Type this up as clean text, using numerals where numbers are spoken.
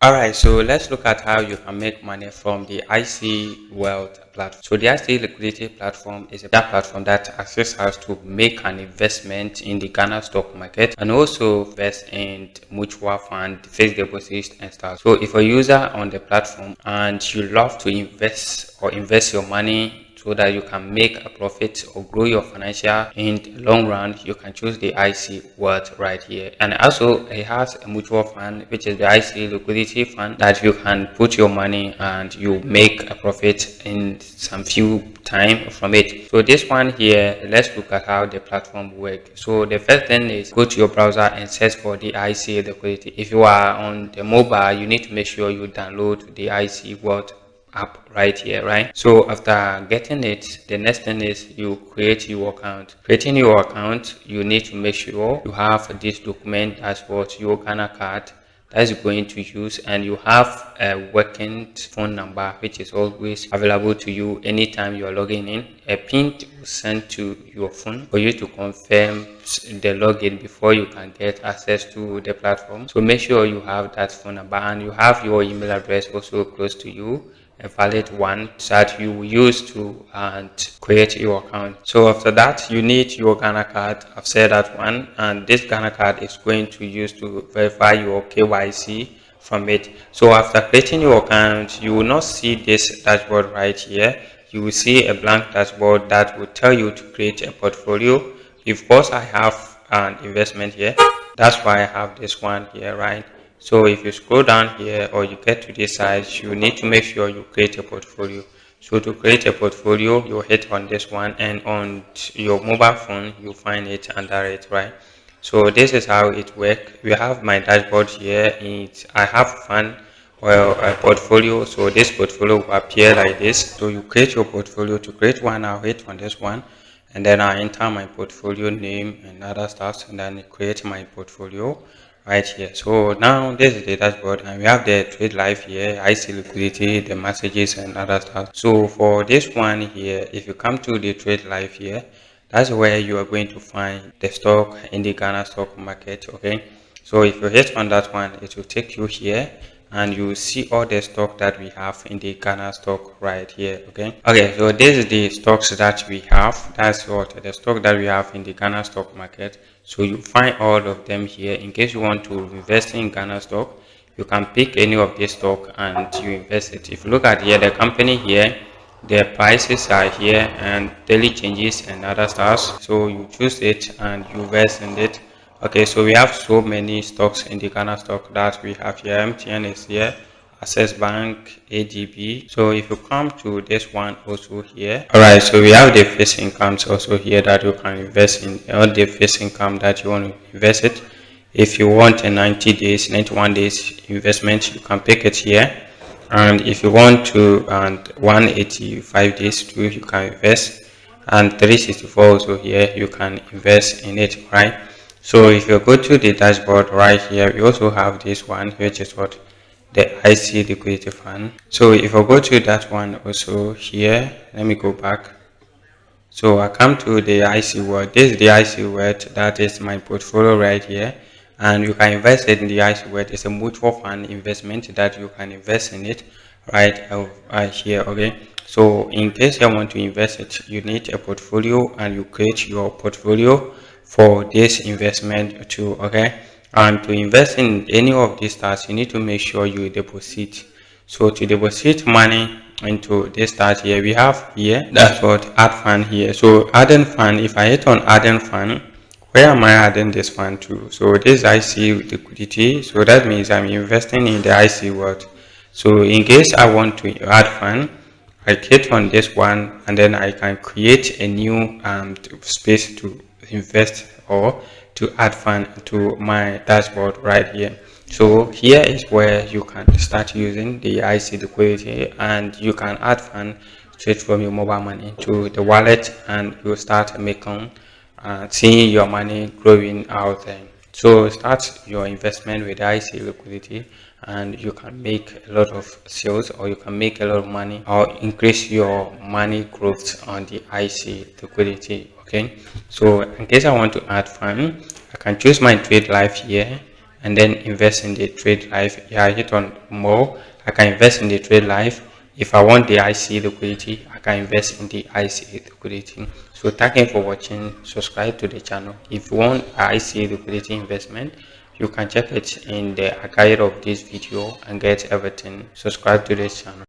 Alright, so let's look at how you can make money from the IC Wealth platform. So the IC Liquidity platform is a platform that assists us to make an investment in the Ghana stock market and also invest in mutual fund, fixed deposits and stuff. So if a user on the platform and you love to invest your money so that you can make a profit or grow your financial in the long run, you can choose the IC Wealth right here. And also it has a mutual fund, which is the IC Liquidity Fund, that you can put your money and you make a profit in some few time from it. So this one here, let's look at how the platform works. So the first thing is go to your browser and search for the IC Liquidity. If you are on the mobile, you need to make sure you download the IC Wealth app right here, right? So after getting it, the next thing is you create your account. Creating your account, you need to make sure you have this document, that's what your Ghana card that's going to use, and you have a working phone number which is always available to you anytime you are logging in. A pin will send to your phone for you to confirm the login before you can get access to the platform. So make sure you have that phone number and you have your email address also close to you, a valid one that you will use to create your account. So after that, you need your Ghana card. I've said that one, and this Ghana card is going to use to verify your KYC from it. So after creating your account, you will not see this dashboard right here. You will see a blank dashboard that will tell you to create a portfolio. Of course, I have an investment here. That's why I have this one here, right? So if you scroll down here or you get to this side, you need to make sure you create a portfolio. So to create a portfolio, you hit on this one, and on your mobile phone, you find it under it, right? So this is how it works. We have my dashboard here. I have fund, well, a portfolio. So this portfolio will appear like this. So you create your portfolio. To create one, I'll hit on this one, and then I enter my portfolio name and other stuff, and then create my portfolio right here. So now this is the dashboard, and we have the trade live here, IC liquidity, the messages and other stuff. So for this one here, if you come to the trade live here, that's where you are going to find the stock in the Ghana stock market. Okay, so if you hit on that one, it will take you here and you see all the stock that we have in the Ghana stock right here. Okay, so this is the stocks that we have. That's what the stock that we have in the Ghana stock market. So you find all of them here. In case you want to invest in Ghana stock, you can pick any of this stock and you invest it. If you look at here, the company here, the prices are here and daily changes and other stuff. So you choose it and you invest in it. Okay, so we have so many stocks in the Ghana stock that we have here. MTN is here, Access Bank, ADB. So if you come to this one also here, all right, so we have the fixed incomes also here that you can invest in, all the fixed income that you want to invest it. If you want a 90 days, 91 days investment, you can pick it here. And if you want to, and 185 days too, you can invest, and 364 also here, you can invest in it, right? So if you go to the dashboard right here, we also have this one, which is what the IC liquidity fund. So if I go to that one also here, let me go back. So I come to the IC word. This is the IC word, that is my portfolio right here. And you can invest it in the IC word. It's a mutual fund investment that you can invest in it right here. Okay. So in case you want to invest it, you need a portfolio and you create your portfolio for this investment too. Okay. And to invest in any of these stocks, you need to make sure you deposit. So to deposit money into this start here, we have here, that's what add fund here. So adding fund, if I hit on adding fund, where am I adding this fund to? So this IC liquidity, so that means I'm investing in the IC world. So in case I want to add fund, I click on this one and then I can create a new space to invest or to add fund to my dashboard right here. So here is where you can start using the IC liquidity and you can add fund straight from your mobile money to the wallet, and you start making seeing your money growing out there. So start your investment with IC liquidity and you can make a lot of sales, or you can make a lot of money or increase your money growth on the IC liquidity. Okay, so in case I want to add fund, I can choose my trade life here and then invest in the trade life. Yeah, I hit on more. I can invest in the trade life. If I want the IC liquidity, I can invest in the IC liquidity. So thank you for watching. Subscribe to the channel. If you want IC liquidity investment, you can check it in the guide of this video and get everything. Subscribe to this channel.